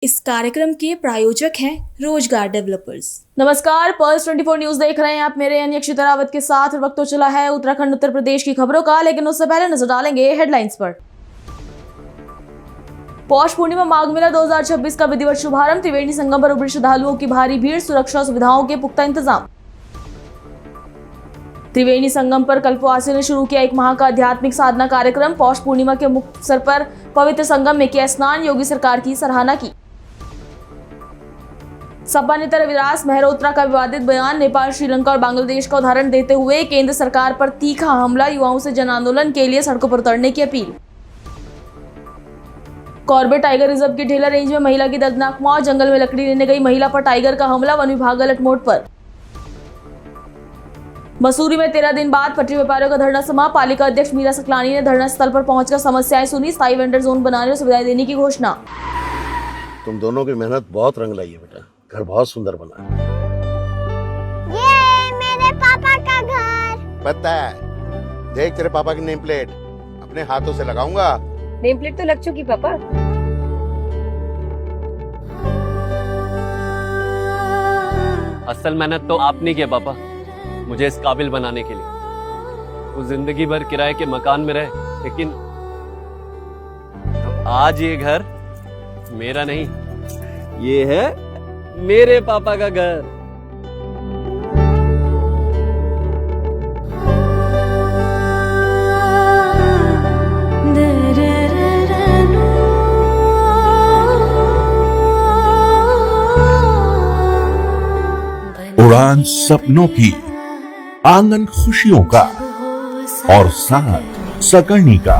इस कार्यक्रम के प्रायोजक हैं रोजगार डेवलपर्स। नमस्कार, पल्स 24 न्यूज देख रहे हैं आप मेरे यानी अक्षित रावत के साथ। वक्त तो चला है उत्तराखंड उत्तर प्रदेश की खबरों का, लेकिन उससे पहले नजर डालेंगे हेडलाइंस पर। पौष पूर्णिमा माघ मेला 2026 का विधिवत शुभारंभ। त्रिवेणी संगम पर उमड़ी श्रद्धालुओं की भारी भीड़, सुरक्षा सुविधाओं के पुख्ता इंतजाम। त्रिवेणी संगम पर कल्पवासियों ने शुरू किया एक माह का आध्यात्मिक साधना कार्यक्रम। पौष पूर्णिमा के मुख्य अवसर पर पवित्र संगम में किया स्नान, योगी सरकार की सराहना की। सपा नेता रविदास मेहरोत्रा का विवादित बयान। नेपाल, श्रीलंका और बांग्लादेश का उदाहरण देते हुए केंद्र सरकार पर तीखा हमला। युवाओं से जन आंदोलन के लिए सड़कों पर उतरने की अपील। कॉर्बेट टाइगर रिजर्व की ढेला रेंज में महिला की दर्दनाक मौत। जंगल में लकड़ी लेने गई महिला पर टाइगर का हमला। वन विभाग अलर्ट मोड पर। मसूरी में 13 दिन बाद पटरी व्यापारियों का धरना समाप्त। पालिका अध्यक्ष मीरा सकलानी ने धरना स्थल पर पहुंचकर समस्याएं सुनी। स्थायी वेंडर जोन बनाने और सुविधाएं देने की घोषणा। तुम दोनों की मेहनत बहुत रंग लाई है बेटा, घर बहुत सुंदर बना है। ये मेरे पापा का घर। पता है, देख तेरे पापा की नेम प्लेट अपने हाथों से लगाऊंगा। नेम प्लेट तो लग चुकी पापा। असल मेहनत तो आपने किया पापा, मुझे इस काबिल बनाने के लिए। वो जिंदगी भर किराए के मकान में रहे, लेकिन तो आज ये घर मेरा नहीं, ये है मेरे पापा का घर। उड़ान सपनों की, आंगन खुशियों का और साथ सकर्णी का।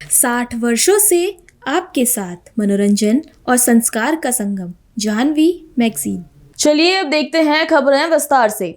साठ वर्षों से आपके साथ मनोरंजन और संस्कार का संगम, जाह्नवी मैगजीन। चलिए अब देखते हैं खबरें विस्तार से।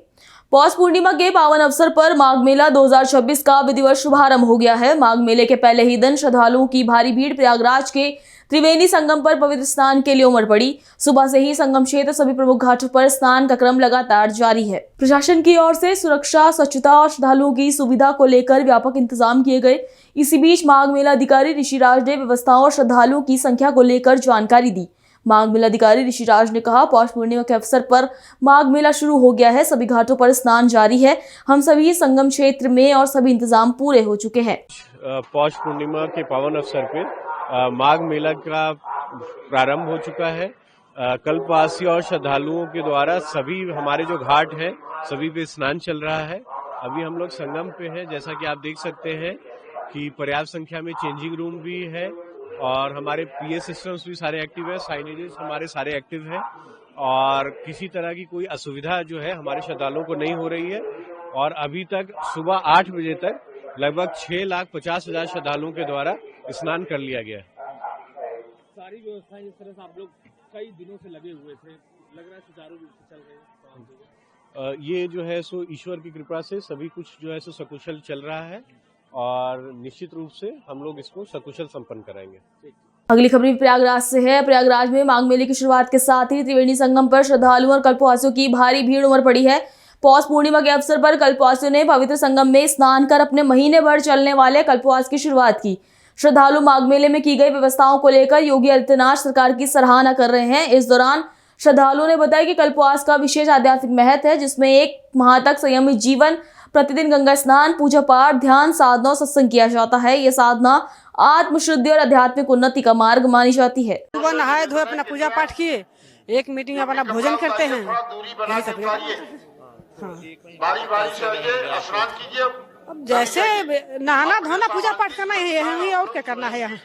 पौष पूर्णिमा के पावन अवसर पर माघ मेला 2026 का विधिवत शुभारंभ हो गया है। माघ मेले के पहले ही दिन श्रद्धालुओं की भारी भीड़ प्रयागराज के त्रिवेणी संगम पर पवित्र स्नान के लिए उमड़ पड़ी। सुबह से ही संगम क्षेत्र सभी प्रमुख घाटों पर स्नान का क्रम लगातार जारी है। प्रशासन की ओर से सुरक्षा, स्वच्छता और श्रद्धालुओं की सुविधा को लेकर व्यापक इंतजाम किए गए। इसी बीच माघ मेला अधिकारी ऋषिराज ने व्यवस्थाओं और श्रद्धालुओं की संख्या को लेकर जानकारी दी। माघ मेला अधिकारी ऋषिराज ने कहा, पौष पूर्णिमा के अवसर पर माघ मेला शुरू हो गया है। सभी घाटों पर स्नान जारी है। हम सभी संगम क्षेत्र में और सभी इंतजाम पूरे हो चुके हैं। पौष पूर्णिमा के पावन अवसर पे माघ मेला का प्रारंभ हो चुका है। कल्पवासी और श्रद्धालुओं के द्वारा सभी हमारे जो घाट हैं सभी पे स्नान चल रहा है। अभी हम लोग संगम पे हैं, जैसा कि आप देख सकते हैं कि पर्याप्त संख्या में चेंजिंग रूम भी है और हमारे पीए सिस्टम्स भी सारे एक्टिव है, साइनेजेस हमारे सारे एक्टिव हैं और किसी तरह की कोई असुविधा जो है हमारे श्रद्धालुओं को नहीं हो रही है। और अभी तक सुबह 8 बजे तक लगभग 6,50,000 श्रद्धालुओं के द्वारा स्नान कर लिया गया है। सारी व्यवस्थाएं जिस तरह से आप लोग कई दिनों से लगे हुए थे, लग रहा है सुचारू रूप से चल रहे हैं। ये जो है सो ईश्वर की कृपा से सभी कुछ जो है सो सकुशल चल रहा है और निश्चित रूप से हम लोग इसको सकुशल संपन्न कराएंगे। अगली खबर प्रयागराज से है। प्रयागराज में माघ मेले की शुरुआत के साथ ही त्रिवेणी संगम पर श्रद्धालुओं और कल्पवासियों की भारी भीड़ उमड़ पड़ी है। पौष पूर्णिमा के अवसर पर कल्पवासियों ने पवित्र संगम में स्नान कर अपने महीने भर चलने वाले कल्पवास की शुरुआत की। श्रद्धालु माघ मेले में की गई व्यवस्थाओं को लेकर योगी आदित्यनाथ सरकार की सराहना कर रहे हैं। इस दौरान श्रद्धालुओं ने बताया कि कल्पवास का विशेष आध्यात्मिक महत्व है, जिसमें 1 माह तक संयमित जीवन, प्रतिदिन गंगा स्नान, पूजा पाठ, ध्यान, साधना और सत्संग किया जाता है। ये साधना आत्मशुद्धि और आध्यात्मिक उन्नति का मार्ग मानी जाती है। सुबह नहाए धोए अपना पूजा पाठ किए, एक मीटिंग अपना भोजन करते हैं। अब जैसे नहाना धोना पूजा पाठ करना है यही, और क्या करना है यहाँ।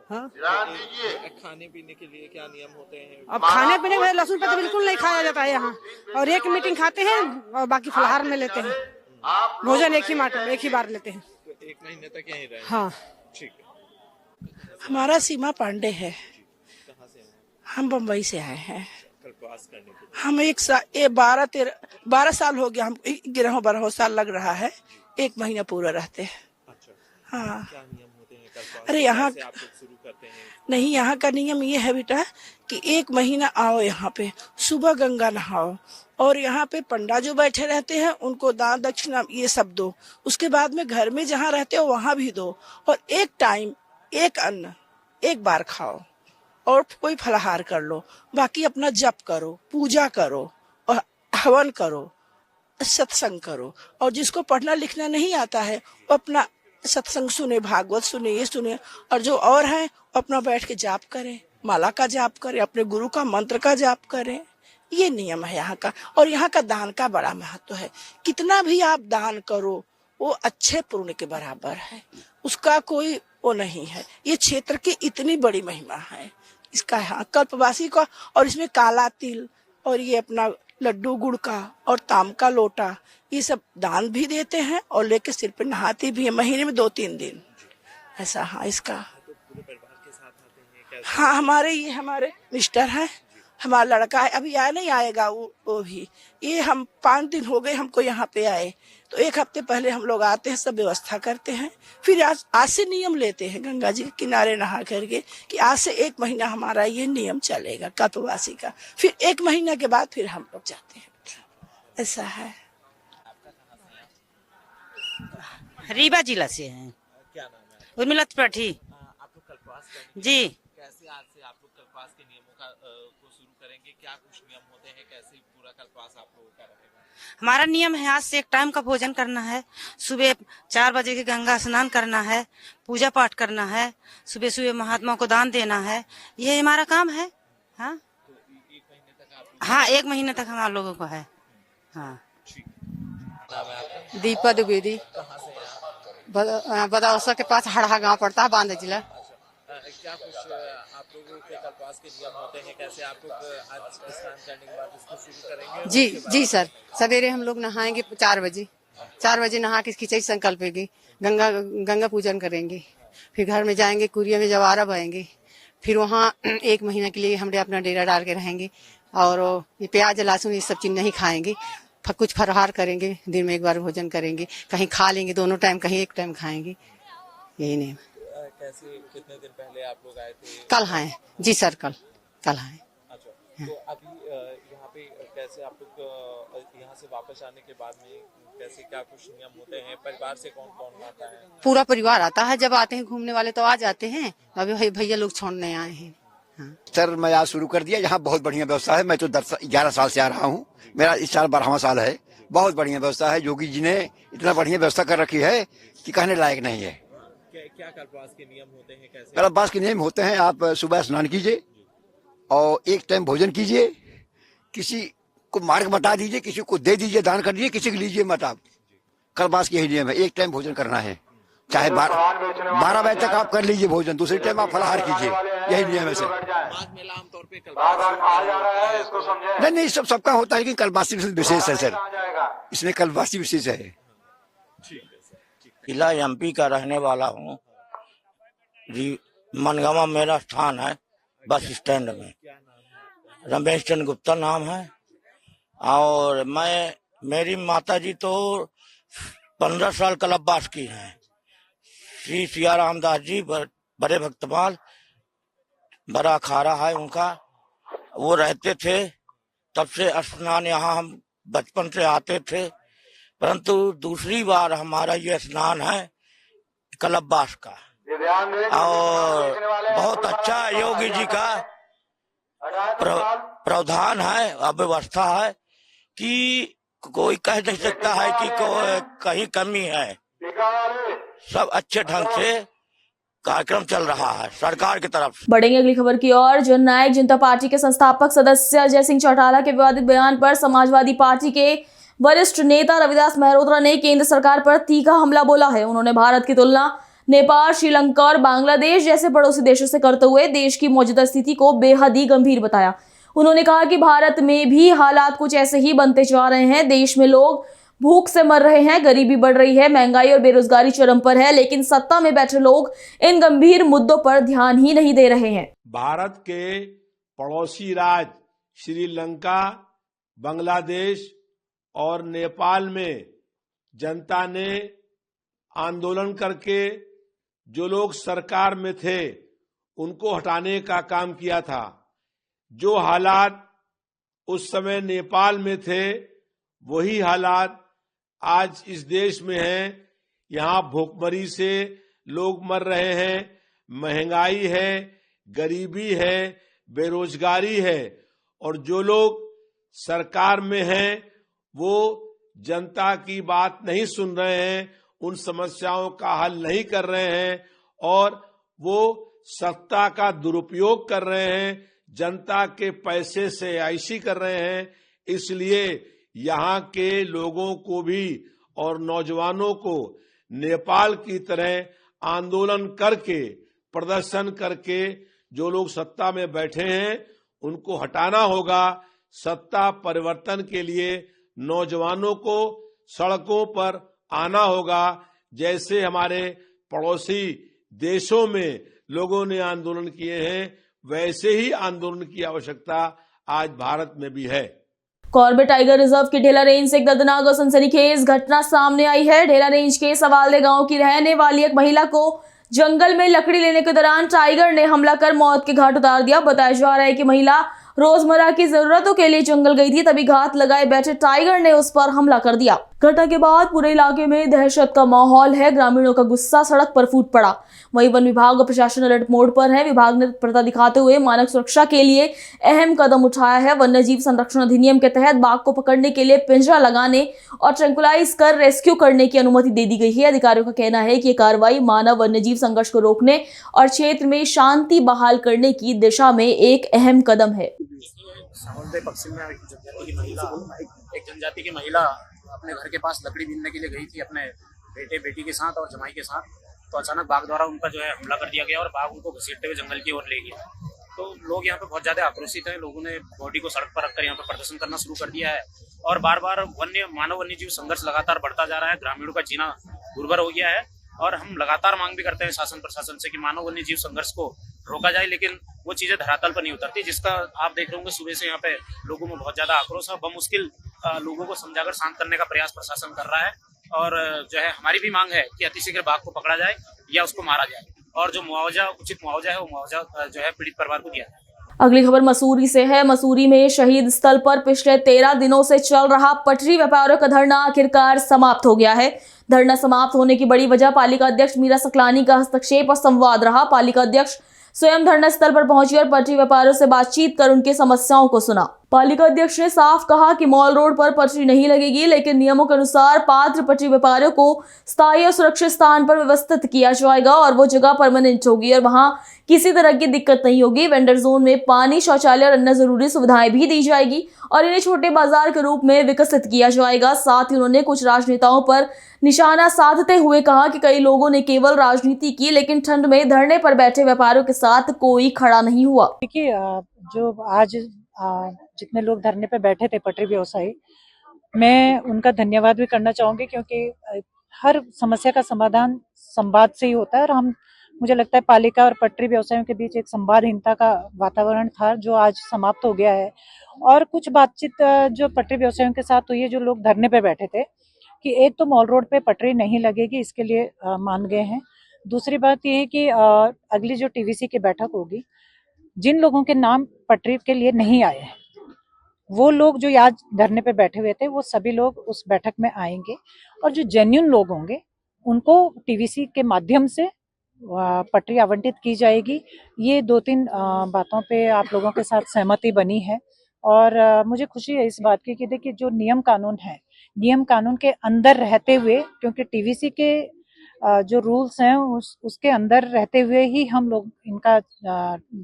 हाँ? खाने पीने के लिए क्या नियम होते हैं? अब खाने पीने में लहसुन पे तो बिल्कुल नहीं खाया जाता है यहाँ, और एक मीटिंग खाते हैं और बाकी फलाहार में लेते हैं। भोजन एक ही बार लेते हैं। तो 1 महीने तक यहीं रहे? हाँ ठीक है। हमारा सीमा पांडे है। कहाँ से हैं? हम बम्बई से आए हैं। कल्पवास करने के लिए? हम 12 साल हो गया। हम 11 साल लग रहा है। 1 महीना पूरा रहते हैं। अच्छा। हाँ। क्या नियम होते हैं अरे यहाँ नहीं, यहाँ का नियम ये है बेटा कि 1 महीना आओ यहाँ पे, सुबह गंगा नहाओ और यहाँ पे पंडा जो बैठे रहते हैं उनको दान दक्षिणा ये सब दो। उसके बाद में घर में जहाँ रहते हो वहां भी दो और एक टाइम एक अन्न 1 बार खाओ और कोई फलाहार कर लो। बाकी अपना जप करो, पूजा करो और हवन करो, सत्संग करो। और जिसको पढ़ना लिखना नहीं आता है वो अपना सत्संग सुने, भागवत सुने, ये सुने। और जो और हैं अपना बैठ के जाप करें, माला का जाप करें, अपने गुरु का मंत्र का जाप करें। ये नियम है यहाँ का। और यहाँ का दान का बड़ा महत्व है। कितना भी आप दान करो वो अच्छे पुण्य के बराबर है, उसका कोई वो नहीं है। ये क्षेत्र की इतनी बड़ी महिमा है इसका, यहाँ कल्पवासी का। और इसमें काला तिल और ये अपना लड्डू गुड़ का और ताम का लोटा ये सब दान भी देते हैं और लेके सिर पे नहाते भी है महीने में 2-3 दिन ऐसा। हाँ इसका हाँ हमारे मिस्टर हैं, हमारा लड़का है, अभी आया नहीं, आएगा वो भी। ये हम 5 दिन हो गए हमको यहाँ पे आए, तो 1 हफ्ते पहले हम लोग आते हैं, सब व्यवस्था करते हैं। फिर आज से नियम लेते हैं गंगा जी के किनारे नहा करके कि आज से 1 महीना हमारा ये नियम चलेगा कल्पवासी का। फिर 1 महीना के बाद फिर हम लोग जाते हैं, ऐसा है। रीवा जिला से हैं। क्या नाम है? उर्मिला त्रिपाठी आप लोग कल्पवास जी। कैसे आज से आप लोग कल्पवास के नियमों को शुरू करेंगे? क्या कुछ नियम होते हैं? कैसे पूरा कल्पवास आप लोगों का रहेगा? हमारा नियम है आज से 1 टाइम का भोजन करना है, सुबह 4 बजे के गंगा स्नान करना है, पूजा पाठ करना है, सुबह सुबह महात्मा को दान देना है। ये हमारा काम है। हाँ तो 1 महीने तक आप हाँ 1 महीने तक हम लोगों को है। हाँ दीपा द्विवेदी, बदाौसा के पास हड़हा गांव पड़ता है, बांदा जिला। क्या कुछ आप लोगों के कल्पवास के नियम होते हैं? कैसे आप लोग आज स्नान करने के बाद इसको शुरू करेंगे? जी सर, सवेरे हम लोग नहाएंगे 4 बजे नहा के खिचड़ी संकल्पेंगे, गंगा पूजन करेंगे, फिर घर में जाएंगे, कुरिया में जवारा बहेंगे, फिर वहाँ 1 महीना के लिए हम अपना डेरा डाल के रहेंगे और ये प्याज लहसुन ये सब चीज नहीं खाएंगे। कुछ फरहार करेंगे, दिन में 1 बार भोजन करेंगे, कहीं खा लेंगे 2 टाइम, कहीं 1 टाइम खाएंगे। यही नहीं। कैसे कितने दिन पहले आप लोग आए थे? कल आए जी सर, कल आए। अच्छा, तो अभी यहाँ पे कैसे आप लोग यहाँ से वापस आने के बाद में कैसे क्या कुछ नियम होते हैं? परिवार से कौन कौन आता है? पूरा परिवार आता है, जब आते हैं घूमने वाले तो आ जाते हैं, अभी भैया लोग छोड़ने आए हैं। हाँ। सर मैं आज शुरू कर दिया, यहाँ बहुत बढ़िया व्यवस्था है। मैं तो 11 साल से आ रहा हूँ, मेरा इस साल 12वां साल है। बहुत बढ़िया व्यवस्था है, योगी जी ने इतना बढ़िया व्यवस्था कर रखी है कि कहने लायक नहीं है। क्या कल्पवास के नियम होते हैं? कैसे कल्पवास के नियम होते हैं? आप सुबह स्नान कीजिए और 1 टाइम भोजन कीजिए, किसी को मार्ग बता दीजिए, किसी को दे दीजिए, दान कर दीजिए, किसी को लीजिए मत। आप कल्पवास के यही नियम है, 1 टाइम भोजन करना है, चाहे 12 बजे तक आप कर लीजिए भोजन, दूसरे टाइम आप फलाहार कीजिए, यही नियम है सर। माघ मेला आमतौर पे कल्पवास नहीं सबका होता है, लेकिन कल्पवासी विशेष है सर, इसमें कल्पवासी विशेष है। जिला एमपी का रहने वाला हूँ जी। मनगावा मेरा स्थान है, बस स्टैंड में। रमेश चंद्र गुप्ता नाम है। और मेरी माता जी तो 15 साल कल्पवास की हैं। श्री सिया रामदास जी बड़े भक्तमाल, बड़ा अखाड़ा है उनका, वो रहते थे। तब से स्नान यहाँ हम बचपन से आते थे, परंतु दूसरी बार हमारा ये स्नान है कल्पवास का। और बहुत अच्छा योगी जी का प्रावधान है, व्यवस्था है कि कोई कह नहीं सकता है कि कहीं कमी है। सब अच्छे ढंग से कार्यक्रम चल रहा है सरकार की तरफ से। बढ़ेंगे अगली खबर की ओर। जननायक जनता पार्टी के संस्थापक सदस्य अजय सिंह चौटाला के विवादित बयान पर समाजवादी पार्टी के वरिष्ठ नेता रविदास मेहरोत्रा ने केंद्र सरकार पर तीखा हमला बोला है। उन्होंने भारत की तुलना नेपाल, श्रीलंका और बांग्लादेश जैसे पड़ोसी देशों से करते हुए देश की मौजूदा स्थिति को बेहद ही गंभीर बताया। उन्होंने कहा कि भारत में भी हालात कुछ ऐसे ही बनते जा रहे हैं। देश में लोग भूख से मर रहे हैं, गरीबी बढ़ रही है, महंगाई और बेरोजगारी चरम पर है, लेकिन सत्ता में बैठे लोग इन गंभीर मुद्दों पर ध्यान ही नहीं दे रहे हैं। भारत के पड़ोसी राज्य श्रीलंका, बांग्लादेश और नेपाल में जनता ने आंदोलन करके जो लोग सरकार में थे उनको हटाने का काम किया था। जो हालात उस समय नेपाल में थे वही हालात आज इस देश में हैं। यहाँ भूखमरी से लोग मर रहे हैं, महंगाई है, गरीबी है, बेरोजगारी है, और जो लोग सरकार में हैं वो जनता की बात नहीं सुन रहे हैं, उन समस्याओं का हल नहीं कर रहे हैं और वो सत्ता का दुरुपयोग कर रहे हैं, जनता के पैसे से ऐशी कर रहे हैं। इसलिए यहाँ के लोगों को भी और नौजवानों को नेपाल की तरह आंदोलन करके, प्रदर्शन करके जो लोग सत्ता में बैठे हैं उनको हटाना होगा। सत्ता परिवर्तन के लिए नौजवानों को सड़कों पर आना होगा। जैसे हमारे पड़ोसी देशों में लोगों ने आंदोलन किए हैं वैसे ही आंदोलन की आवश्यकता आज भारत में भी है। कॉर्बेट टाइगर रिजर्व की ढेला रेंज से एक दर्दनाक और सनसनीखेज घटना सामने आई है। ढेला रेंज के सवालदे गांव की रहने वाली एक महिला को जंगल में लकड़ी लेने के दौरान टाइगर ने हमला कर मौत के घाट उतार दिया। बताया जा रहा है कि महिला रोजमर्रा की जरूरतों के लिए जंगल गई थी, तभी घात लगाए बैठे टाइगर ने उस पर हमला कर दिया। घटना के बाद पूरे इलाके में दहशत का माहौल है। ग्रामीणों का गुस्सा सड़क पर फूट पड़ा। वहीं वन विभाग और प्रशासन अलर्ट मोड पर है। विभाग ने तत्परता दिखाते हुए मानव सुरक्षा के लिए अहम कदम उठाया है। वन्य जीव संरक्षण अधिनियम के तहत बाघ को पकड़ने के लिए पिंजरा लगाने और ट्रैंकुलाइज कर रेस्क्यू करने की अनुमति दे दी गई है। अधिकारियों का कहना है कि यह कार्रवाई मानव वन्य जीव संघर्ष को रोकने और क्षेत्र में शांति बहाल करने की दिशा में एक अहम कदम है। सावलदे पश्चिम में एक जनजाति की महिला अपने घर के पास लकड़ी बीनने के लिए गई थी अपने बेटी के साथ और जमाई के साथ। तो अचानक बाघ द्वारा उनका जो है हमला कर दिया गया और बाघ उनको घसीटते हुए जंगल की ओर ले गया। तो लोग यहाँ पे बहुत ज्यादा आक्रोशित हैं। लोगों ने बॉडी को सड़क पर रखकर यहाँ पे प्रदर्शन करना शुरू कर दिया है और बार बार मानव वन्य जीव संघर्ष लगातार बढ़ता जा रहा है। ग्रामीणों का जीना दुर्भर हो गया है और हम लगातार मांग भी करते हैं शासन प्रशासन से कि मानव वन्य जीव संघर्ष को रोका जाए, लेकिन वो चीजें धरातल पर नहीं उतरती, जिसका आप देख रहे होंगे सुबह से यहाँ पे लोगों में बहुत ज्यादा आक्रोश है। बमुश्किल लोगों को समझाकर शांत करने का प्रयास प्रशासन कर रहा है और जो है हमारी भी मांग है कि अतिशीघ्र बाघ को पकड़ा जाए या उसको मारा जाए और जो उचित मुआवजा है वो मुआवजा जो है पीड़ित परिवार को दिया जाए। अगली खबर मसूरी से है। मसूरी में शहीद स्थल पर पिछले 13 दिनों से चल रहा पटरी व्यापारियों का धरना आखिरकार समाप्त हो गया है। धरना समाप्त होने की बड़ी वजह पालिका अध्यक्ष मीरा सकलानी का हस्तक्षेप और संवाद रहा। पालिका अध्यक्ष स्वयं धरना स्थल पर पहुंची और पटरी व्यापारियों से बातचीत कर उनकी समस्याओं को सुना। पालिका अध्यक्ष ने साफ कहा कि मॉल रोड पर पटरी नहीं लगेगी, लेकिन नियमों के अनुसार पात्र पटरी व्यापारियों को स्थायी और सुरक्षित स्थान पर व्यवस्थित किया जाएगा और वो जगह परमानेंट होगी और वहां किसी तरह की दिक्कत नहीं होगी। वेंडर जोन में पानी, शौचालय और अन्य जरूरी सुविधाएं भी दी जाएगी और इन्हें छोटे बाजार के रूप में विकसित किया जाएगा। साथ ही उन्होंने कुछ राजनेताओं पर निशाना साधते हुए कहा कि कई लोगों ने केवल राजनीति की, लेकिन ठंड में धरने पर बैठे व्यापारियों के साथ कोई खड़ा नहीं हुआ। देखिए, जो आज जितने लोग धरने पे बैठे थे पटरी व्यवसायी, मैं उनका धन्यवाद भी करना चाहूंगी, क्योंकि हर समस्या का समाधान संवाद से ही होता है और मुझे लगता है पालिका और पटरी व्यवसायियों के बीच एक संवादहीनता का वातावरण था जो आज समाप्त हो गया है। और कुछ बातचीत जो पटरी व्यवसायियों के साथ हुई है, जो लोग धरने पे बैठे थे, कि एक तो मॉल रोड पे पटरी नहीं लगेगी, इसके लिए मान गए हैं। दूसरी बात ये है कि अगली जो टीवीसी की बैठक होगी, जिन लोगों के नाम पटरी के लिए नहीं आए हैं, वो लोग जो आज धरने पे बैठे हुए थे, वो सभी लोग उस बैठक में आएंगे और जो जेन्युइन लोग होंगे उनको टीवीसी के माध्यम से पटरी आवंटित की जाएगी। ये 2-3 बातों पे आप लोगों के साथ सहमति बनी है और मुझे खुशी है इस बात की कि देखिए, जो नियम कानून है, नियम कानून के अंदर रहते हुए, क्योंकि टीवीसी के जो रूल्स हैं उसके अंदर रहते हुए ही हम लोग इनका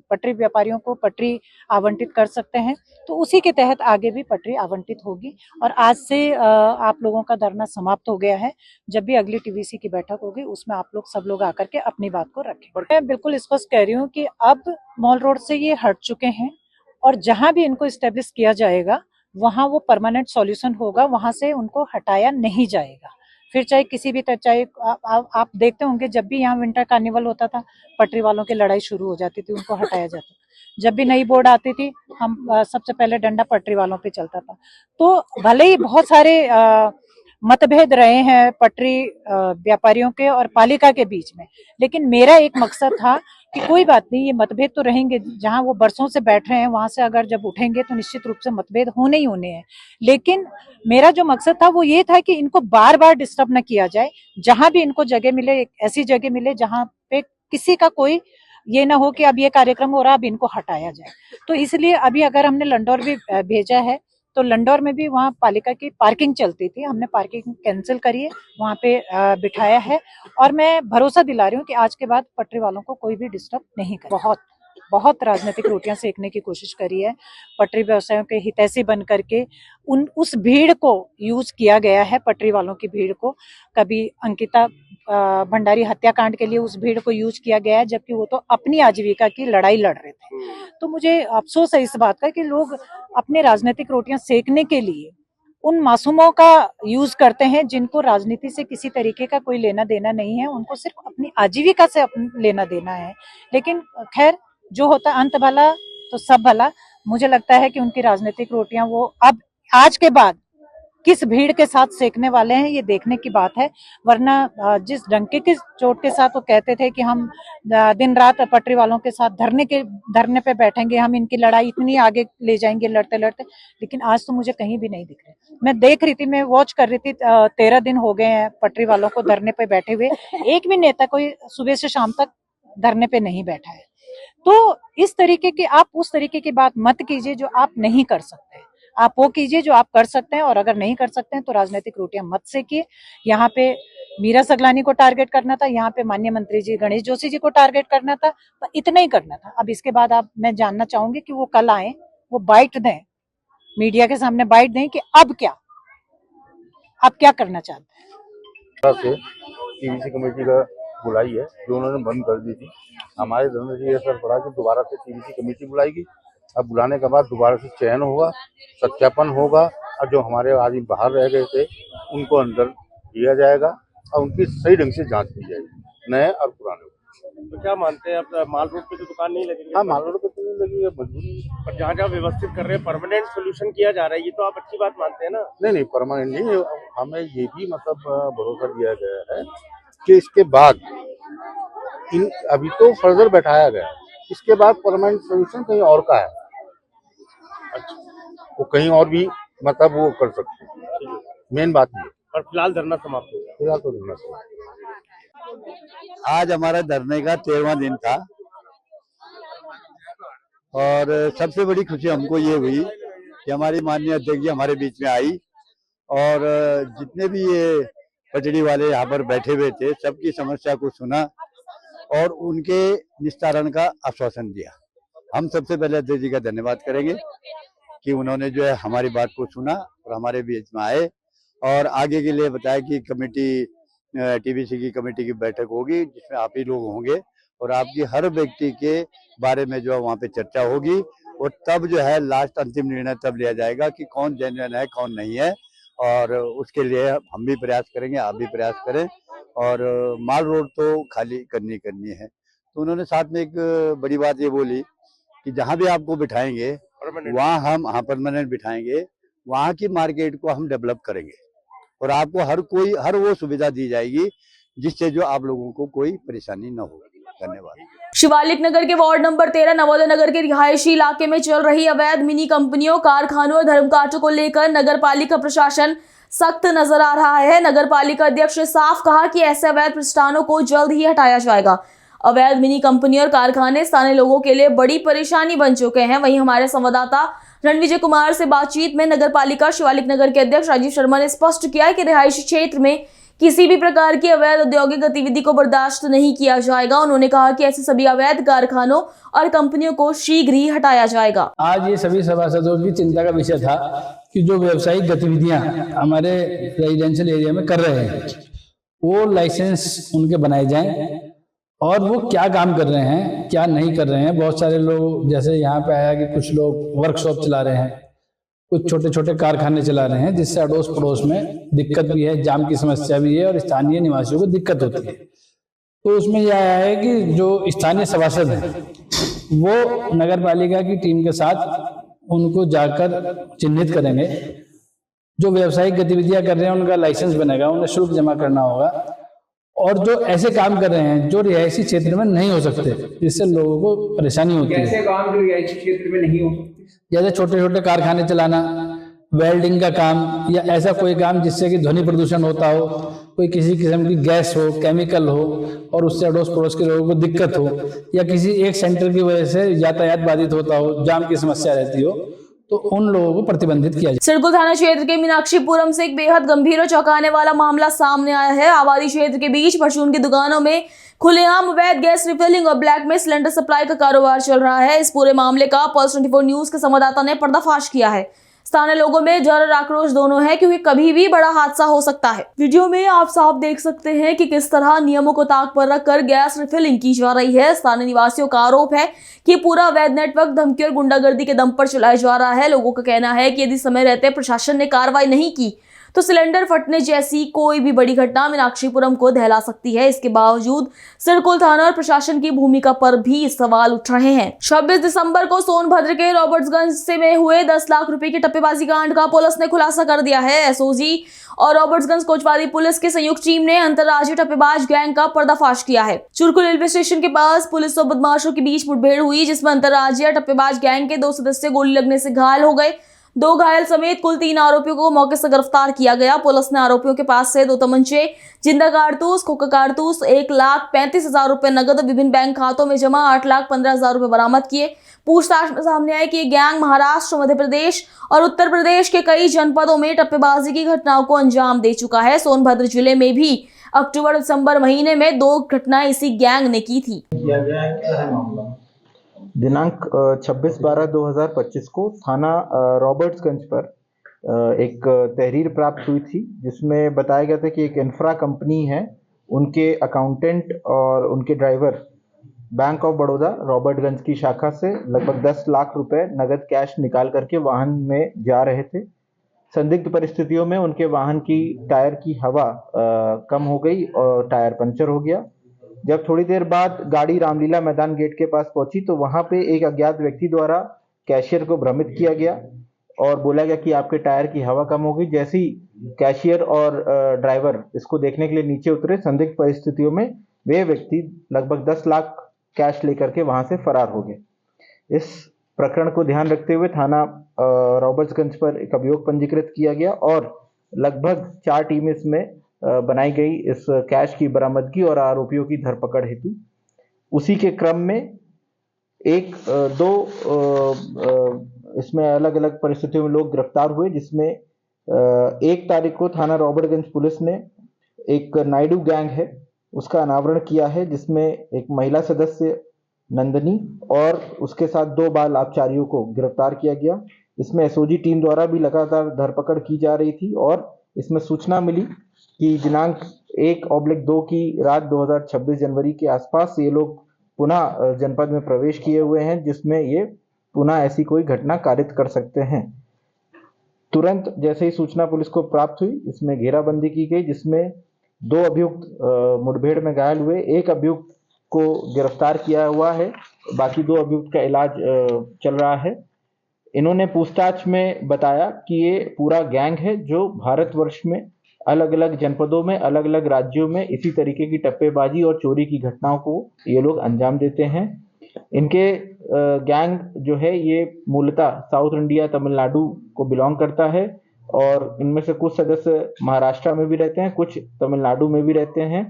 पटरी व्यापारियों को पटरी आवंटित कर सकते हैं, तो उसी के तहत आगे भी पटरी आवंटित होगी। और आज से आप लोगों का धरना समाप्त हो गया है। जब भी अगली टीवीसी की बैठक होगी उसमें आप लोग सब लोग आकर के अपनी बात को रखें। मैं बिल्कुल स्पष्ट कह रही हूँ कि अब मॉल रोड से ये हट चुके हैं और जहाँ भी इनको स्टेब्लिश किया जाएगा वहाँ वो परमानेंट सॉल्यूशन होगा, वहाँ से उनको हटाया नहीं जाएगा। फिर चाहे किसी भी तरह, चाहे आप देखते होंगे जब भी यहाँ विंटर कार्निवल होता था, पटरी वालों की लड़ाई शुरू हो जाती थी, उनको हटाया जाता था। जब भी नई बोर्ड आती थी, हम सबसे पहले डंडा पटरी वालों पे चलता था। तो भले ही बहुत सारे मतभेद रहे हैं पटरी व्यापारियों के और पालिका के बीच में, लेकिन मेरा एक मकसद था कि कोई बात नहीं, ये मतभेद तो रहेंगे, जहां वो बरसों से बैठ रहे हैं वहां से अगर जब उठेंगे तो निश्चित रूप से मतभेद होने ही होने हैं। लेकिन मेरा जो मकसद था वो ये था कि इनको बार बार डिस्टर्ब न किया जाए, जहां भी इनको जगह मिले, एक ऐसी जगह मिले जहां पे किसी का कोई ये ना हो कि अब ये कार्यक्रम हो रहा, अब इनको हटाया जाए। तो इसलिए अभी अगर हमने लंडौर भी भेजा है, तो लंडौर में भी वहाँ पालिका की पार्किंग चलती थी, हमने पार्किंग कैंसिल करी है, वहाँ पे बिठाया है। और मैं भरोसा दिला रही हूँ कि आज के बाद पटरी वालों को कोई भी डिस्टर्ब नहीं करे। बहुत राजनीतिक रोटियां सेकने की कोशिश करी है, पटरी व्यवसायों के हितैषी बन करके उस भीड़ को यूज किया गया है, पटरी वालों की भीड़ को। कभी अंकिता भंडारी हत्याकांड के लिए उस भीड़ को यूज किया गया है, जबकि वो तो अपनी आजीविका की लड़ाई लड़ रहे थे। तो मुझे अफसोस है इस बात का कि लोग अपने राजनीतिक रोटियां सेकने के लिए उन मासूमों का यूज करते हैं, जिनको राजनीति से किसी तरीके का कोई लेना देना नहीं है, उनको सिर्फ अपनी आजीविका से लेना देना है। लेकिन खैर, जो होता अंत भला तो सब भला। मुझे लगता है कि उनकी राजनीतिक रोटियां वो अब आज के बाद किस भीड़ के साथ सेकने वाले हैं, ये देखने की बात है। वरना जिस डंके की चोट के साथ वो कहते थे कि हम दिन रात पटरी वालों के साथ धरने पे बैठेंगे, हम इनकी लड़ाई इतनी आगे ले जाएंगे लड़ते लड़ते, लेकिन आज तो मुझे कहीं भी नहीं दिख रहे। मैं देख रही थी, मैं वॉच कर रही थी, 13 दिन हो गए हैं पटरी वालों को धरने पे बैठे हुए, एक भी नेता कोई सुबह से शाम तक धरने पे नहीं बैठा है। तो इस तरीके की आप उस तरीके की बात मत कीजिए जो आप नहीं कर सकते, आप वो कीजिए जो आप कर सकते हैं। और अगर नहीं कर सकते हैं तो राजनीतिक रोटियां मत सेकिए। यहाँ पे मीरा सगलानी को टारगेट करना था, यहाँ पे माननीय मंत्री जी गणेश जोशी जी को टारगेट करना था, तो इतना ही करना था। अब इसके बाद मैं जानना चाहूंगी कि वो कल आए, वो बाइट दें, मीडिया के सामने बाइट दें कि अब क्या करना चाहते हैं। टीबीसी कमेटी का बुलाई है जो उन्होंने बंद कर दी थी। हमारे धर्म से असर पड़ा कि दोबारा से टीबीसी कमेटी बुलाएगी। अब बुलाने के बाद दोबारा से चयन होगा, सत्यापन होगा, और जो हमारे आदमी बाहर रह गए थे उनको अंदर दिया जाएगा और उनकी सही ढंग से जांच की जाएगी, नए और पुराने। तो क्या मानते हैं आप, माल रोड पे तो दुकान नहीं लगेगी? हाँ, माल रोड पे तो नहीं लगेगी, मजबूरी। पर जहाँ जहाँ व्यवस्थित कर रहे हैं, परमानेंट सोल्यूशन किया जा रहा है, ये तो आप अच्छी बात मानते हैं ना? नहीं, परमानेंट नहीं। हमें ये भी भरोसा दिया गया है कि इसके बाद अभी तो फर्दर बैठाया गया, इसके बाद परमानेंट सोल्यूशन कहीं और का है। अच्छा, वो कहीं और भी वो कर सकते हैं, मेन बात ये। और फिलहाल धरना समाप्त हो गया? फिलहाल तो धरना समाप्त। आज हमारा धरने का 13वां दिन था और सबसे बड़ी खुशी हमको ये हुई कि हमारी माननीय अध्यक्ष जी हमारे बीच में आई और जितने भी ये पटड़ी वाले यहाँ पर बैठे हुए थे सबकी समस्या को सुना और उनके निस्तारण का आश्वासन दिया। हम सबसे पहले अध्यक्ष जी का धन्यवाद करेंगे कि उन्होंने जो है हमारी बात को सुना और हमारे बीच में आए और आगे के लिए बताया कि कमेटी टीबीसी की कमेटी की बैठक होगी जिसमें आप ही लोग होंगे और आपकी हर व्यक्ति के बारे में जो है वहाँ पे चर्चा होगी और तब जो है लास्ट अंतिम निर्णय तब लिया जाएगा कि कौन जेन्युइन है कौन नहीं है। और उसके लिए हम भी प्रयास करेंगे, आप भी प्रयास करें और माल रोड तो खाली करनी है। तो उन्होंने साथ में एक बड़ी बात ये बोली कि जहाँ भी आपको बिठाएंगे वहाँ हम परमानेंट बिठाएंगे, वहाँ की मार्केट को हम डेवलप करेंगे और आपको हर वो सुविधा दी जाएगी जिससे जो आप लोगों को कोई परेशानी न हो। धन्यवाद। शिवालिक नगर के वार्ड नंबर 13 नवोदय नगर के रिहायशी इलाके में चल रही अवैध मिनी कंपनियों, कारखानों और धर्मकांटों को लेकर नगर पालिका प्रशासन सख्त नजर आ रहा है। नगर पालिका अध्यक्ष ने साफ कहा कि ऐसे अवैध प्रतिष्ठानों को जल्द ही हटाया जाएगा। अवैध मिनी कंपनी और कारखाने स्थानीय लोगों के लिए बड़ी परेशानी बन चुके हैं। वहीं हमारे संवाददाता रणविजय कुमार से बातचीत में नगर पालिका शिवालिक नगर के अध्यक्ष राजीव शर्मा ने स्पष्ट किया कि रिहायशी क्षेत्र में किसी भी प्रकार की अवैध औद्योगिक गतिविधि को बर्दाश्त नहीं किया जाएगा। उन्होंने कहा कि ऐसे सभी अवैध कारखानों और कंपनियों को शीघ्र ही हटाया जाएगा। आज ये सभी सभासदों की चिंता का विषय था कि जो व्यावसायिक गतिविधियां हमारे रेजिडेंशियल एरिया में कर रहे हैं वो लाइसेंस उनके बनाए जाएं और वो क्या काम कर रहे हैं क्या नहीं कर रहे हैं। बहुत सारे लोग जैसे यहाँ पे आया कि कुछ लोग वर्कशॉप चला रहे हैं, कुछ छोटे छोटे कारखाने चला रहे हैं जिससे अड़ोस पड़ोस में दिक्कत भी है, जाम की समस्या भी है और स्थानीय निवासियों को दिक्कत होती है। तो उसमें यह आया है कि जो स्थानीय सभासद हैं वो नगर पालिका की टीम के साथ उनको जाकर चिन्हित करेंगे जो व्यावसायिक गतिविधियां कर रहे हैं उनका लाइसेंस बनेगा, उन्हें शुल्क जमा करना होगा। और जो ऐसे काम कर रहे हैं जो रिहायशी क्षेत्र में नहीं हो सकते, जिससे लोगों को परेशानी होती है। कैसे काम जो रिहायशी क्षेत्र में नहीं हो सकते? जैसे छोटे छोटे कारखाने चलाना, वेल्डिंग का काम, या ऐसा कोई काम जिससे कि ध्वनि प्रदूषण होता हो, कोई किसी किस्म की गैस हो, केमिकल हो और उससे अड़ोस पड़ोस के लोगों को दिक्कत हो, या किसी एक सेंटर की वजह से यातायात बाधित होता हो, जाम की समस्या रहती हो, तो उन लोगों को प्रतिबंधित किया जाए। सिडकुल थाना क्षेत्र के मीनाक्षीपुरम से एक बेहद गंभीर और चौंकाने वाला मामला सामने आया है। आबादी क्षेत्र के बीच परचून की दुकानों में खुलेआम अवैध गैस रिफिलिंग और ब्लैक में सिलेंडर सप्लाई का कारोबार चल रहा है। इस पूरे मामले का पल्स 24 न्यूज के संवाददाता ने पर्दाफाश किया है। स्थानीय लोगों में डर और आक्रोश दोनों है, क्योंकि कभी भी बड़ा हादसा हो सकता है। वीडियो में आप साफ देख सकते हैं कि किस तरह नियमों को ताक पर रखकर गैस रिफिलिंग की जा रही है। स्थानीय निवासियों का आरोप है कि पूरा अवैध नेटवर्क धमकी और गुंडागर्दी के दम पर चलाया जा रहा है। लोगों का कहना है कि यदि समय रहते प्रशासन ने कार्रवाई नहीं की तो सिलेंडर फटने जैसी कोई भी बड़ी घटना मीनाक्षीपुरम को दहला सकती है। इसके बावजूद सिडकुल थाना और प्रशासन की भूमिका पर भी सवाल उठ रहे हैं। 26 दिसंबर को सोनभद्र के रॉबर्ट्सगंज से में हुए 10 लाख रुपए के टप्पेबाजी कांड का पुलिस ने खुलासा कर दिया है। एसओजी और रॉबर्ट्सगंज कोचवाली पुलिस की संयुक्त टीम ने अंतर्राज्यीय टप्पेबाज गैंग का पर्दाफाश किया है। चुरकू रेलवे स्टेशन के पास पुलिस और बदमाशों के बीच मुठभेड़ हुई, जिसमें अंतर्राज्यीय टप्पेबाज गैंग के 2 सदस्य गोली लगने से घायल हो गए। 2 घायल समेत कुल 3 आरोपियों को मौके से गिरफ्तार किया गया। पुलिस ने आरोपियों के पास से 2 तमंचे, जिंदा कारतूस, खोखा कारतूस, 1,35,000 रुपए नगद और विभिन्न बैंक खातों में जमा 8,15,000 रुपए बरामद किए। पूछताछ में सामने आया कि ये गैंग महाराष्ट्र, मध्य प्रदेश और उत्तर प्रदेश के कई जनपदों में टप्पेबाजी की घटनाओं को अंजाम दे चुका है। सोनभद्र जिले में भी अक्टूबर दिसंबर महीने में 2 घटनाएं इसी गैंग ने की थी। दिनांक 26/12/2025 को थाना रॉबर्ट्सगंज पर एक तहरीर प्राप्त हुई थी, जिसमें बताया गया था कि एक इंफ्रा कंपनी है, उनके अकाउंटेंट और उनके driver bank of Baroda Robertsganj की शाखा से लगभग 10 लाख रुपए नगद कैश निकाल करके वाहन में जा रहे थे। संदिग्ध परिस्थितियों में उनके वाहन की टायर की हवा कम हो गई और टायर पंचर हो गया। जब थोड़ी देर बाद गाड़ी रामलीला मैदान गेट के पास पहुंची तो वहां पे एक अज्ञात व्यक्ति द्वारा कैशियर को भ्रमित किया गया और बोला गया कि आपके टायर की हवा कम हो गई। जैसे ही कैशियर और ड्राइवर इसको देखने के लिए नीचे उतरे, संदिग्ध परिस्थितियों में वे व्यक्ति लगभग 10 लाख कैश लेकर के वहां से फरार हो गए। इस प्रकरण को ध्यान रखते हुए थाना रॉबर्ट्सगंज पर एक अभियोग पंजीकृत किया गया और लगभग 4 टीम इसमें बनाई गई इस कैश की बरामदगी और आरोपियों की धरपकड़ हेतु। उसी के क्रम में इसमें अलग अलग परिस्थितियों में लोग गिरफ्तार हुए, जिसमें 1 तारीख को थाना रॉबर्ट्सगंज पुलिस ने एक नायडू गैंग है उसका अनावरण किया है, जिसमें एक महिला सदस्य नंदनी और उसके साथ 2 बाल आबचारियों को गिरफ्तार किया गया। इसमें एसओजी टीम द्वारा भी लगातार धरपकड़ की जा रही थी और इसमें सूचना मिली कि दिनांक 1/2 की रात 2026 जनवरी के आसपास ये लोग पुनः जनपद में प्रवेश किए हुए हैं, जिसमें ये पुनः ऐसी कोई घटना कारित कर सकते हैं। तुरंत जैसे ही सूचना पुलिस को प्राप्त हुई, इसमें घेराबंदी की गई, जिसमें 2 अभियुक्त मुठभेड़ में घायल हुए। 1 अभियुक्त को गिरफ्तार किया हुआ है, बाकी 2 अभियुक्त का इलाज चल रहा है। इन्होंने पूछताछ में बताया कि ये पूरा गैंग है जो भारतवर्ष में अलग अलग जनपदों में, अलग अलग राज्यों में इसी तरीके की टप्पेबाजी और चोरी की घटनाओं को ये लोग अंजाम देते हैं। इनके गैंग जो है ये मूलतः साउथ इंडिया, तमिलनाडु को बिलोंग करता है और इनमें से कुछ सदस्य महाराष्ट्र में भी रहते हैं, कुछ तमिलनाडु में भी रहते हैं।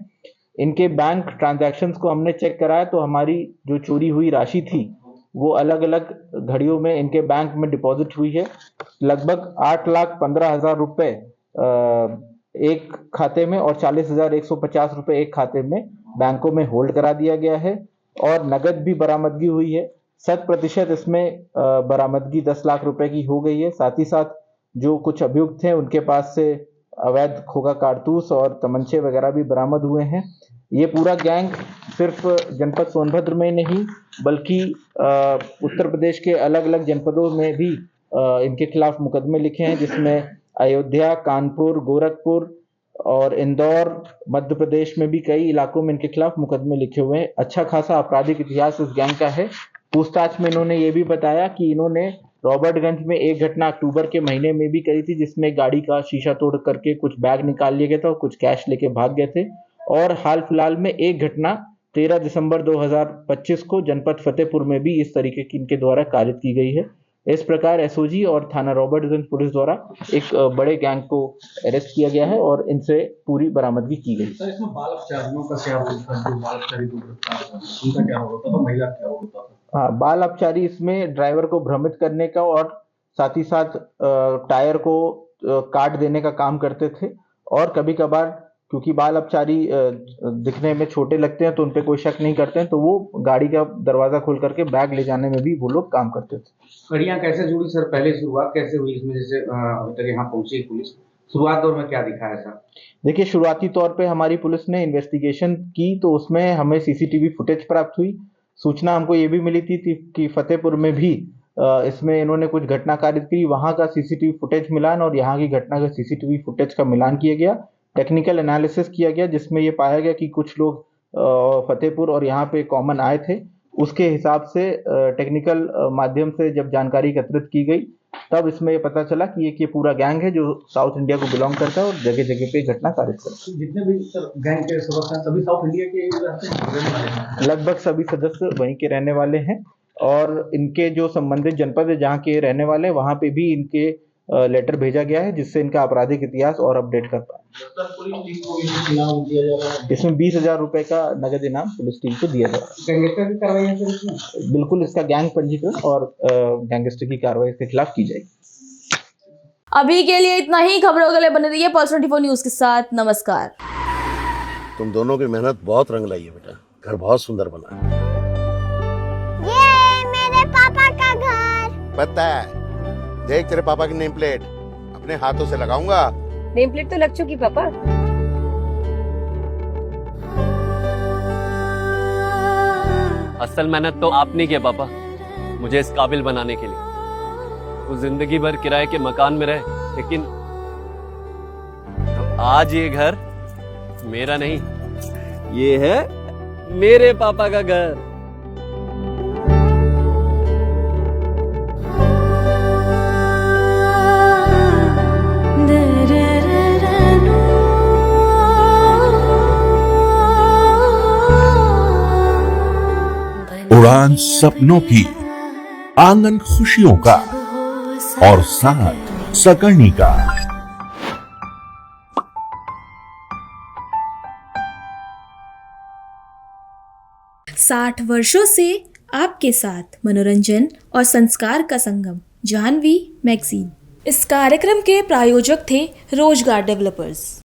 इनके बैंक ट्रांजैक्शंस को हमने चेक कराया तो हमारी जो चोरी हुई राशि थी वो अलग अलग घड़ियों में इनके बैंक में डिपॉजिट हुई है। लगभग 8,15,000 रुपए एक खाते में और 40,150 रुपए एक खाते में बैंकों में होल्ड करा दिया गया है और नगद भी बरामदगी हुई है। 100% इसमें बरामदगी 10 लाख रुपए की हो गई है। साथ ही साथ जो कुछ अभियुक्त हैं उनके पास से अवैध खोखा कारतूस और तमंचे वगैरह भी बरामद हुए हैं। ये पूरा गैंग सिर्फ जनपद सोनभद्र में नहीं बल्कि उत्तर प्रदेश के अलग अलग जनपदों में भी इनके खिलाफ मुकदमे लिखे हैं, जिसमें अयोध्या, कानपुर, गोरखपुर और इंदौर, मध्य प्रदेश में भी कई इलाकों में इनके खिलाफ मुकदमे लिखे हुए हैं। अच्छा खासा आपराधिक इतिहास इस गैंग का है। पूछताछ में इन्होंने ये भी बताया कि इन्होंने रॉबर्टगंज में एक घटना अक्टूबर के महीने में भी करी थी, जिसमें गाड़ी का शीशा तोड़ करके कुछ बैग निकाल लिए गए थे और कुछ कैश लेके भाग गए थे। और हाल फिलहाल में एक घटना 13 दिसंबर 2025 को जनपद फतेहपुर में भी इस तरीके की इनके द्वारा कारित की गई है। इस प्रकार एसओजी और थाना रॉबर्टगंज पुलिस द्वारा एक बड़े गैंग को अरेस्ट किया गया है और इनसे पूरी बरामदगी की गई। सर, इसमें बाल अपचारियों का क्या होता है? जो बाल अपचारी उनका क्या होता था? महिला क्या होता था? हाँ, बाल अपचारी इसमें ड्राइवर को भ्रमित करने का और साथ ही साथ टायर को काट देने का काम करते थे। और कभी कभार क्योंकि बाल अपचारी दिखने में छोटे लगते हैं तो उनपे कोई शक नहीं करते हैं, तो वो गाड़ी का दरवाजा खोल करके बैग ले जाने में भी वो लोग काम करते थे। कड़ियाँ कैसे जुड़ी सर? पहले शुरुआत कैसे हुई इसमें? जैसे अभी तक यहाँ पहुंची पुलिस, शुरुआत दौर में क्या दिखा है सर? देखिए, शुरुआती तौर पे हमारी पुलिस ने इन्वेस्टिगेशन की तो उसमें हमें सीसीटीवी फुटेज प्राप्त हुई। सूचना हमको ये भी मिली थी कि फतेहपुर में भी इसमें इन्होंने कुछ घटना कारित की। वहाँ का सीसीटीवी फुटेज मिलान और यहाँ की घटना का सीसीटीवी फुटेज का मिलान किया गया, टेक्निकल एनालिसिस किया गया, जिसमें ये पाया गया कि कुछ लोग फतेहपुर और यहाँ पे कॉमन आए थे। उसके हिसाब से टेक्निकल माध्यम से जब जानकारी एकत्रित की गई तब इसमें ये पता चला कि ये पूरा गैंग है जो साउथ इंडिया को बिलोंग करता है और जगह जगह पे घटना कारित करता है। जितने भी सर गैंग के सदस्य हैं सभी साउथ इंडिया के रहने वाले हैं? लगभग सभी सदस्य वहीं के रहने वाले हैं और इनके जो संबंधित जनपद है जहाँ के रहने वाले हैं वहाँ पे भी इनके लेटर भेजा गया है, जिससे इनका आपराधिक इतिहास और अपडेट कर पाए। इसमें 20,000 रुपए का नगद इनाम पुलिस टीम को दिया जा रहा है। बिल्कुल, इसका गैंग पंजीकरण और गैंगस्टर की कार्रवाई इसके खिलाफ की जाएगी। अभी के लिए इतना ही। खबरों के लिए बने रहिए पल्स 24 न्यूज के साथ। नमस्कार। तुम दोनों की मेहनत बहुत रंग लाई है बेटा, घर बहुत सुंदर बना है। ये मेरे पापा का घर। पता है, देख तेरे पापा की नेम प्लेट अपने हाथों से लगाऊंगा। नेम प्लेट तो लग चुकी पापा। असल मेहनत तो आपने की है पापा, मुझे इस काबिल बनाने के लिए। वो जिंदगी भर किराए के मकान में रहे, लेकिन आज ये घर मेरा नहीं, ये है मेरे पापा का घर। उड़ान सपनों की, आंगन खुशियों का और साथ सकर्णी का। 60 वर्षों से आपके साथ मनोरंजन और संस्कार का संगम, जाह्नवी मैगजीन। इस कार्यक्रम के प्रायोजक थे रोजगार डेवलपर्स।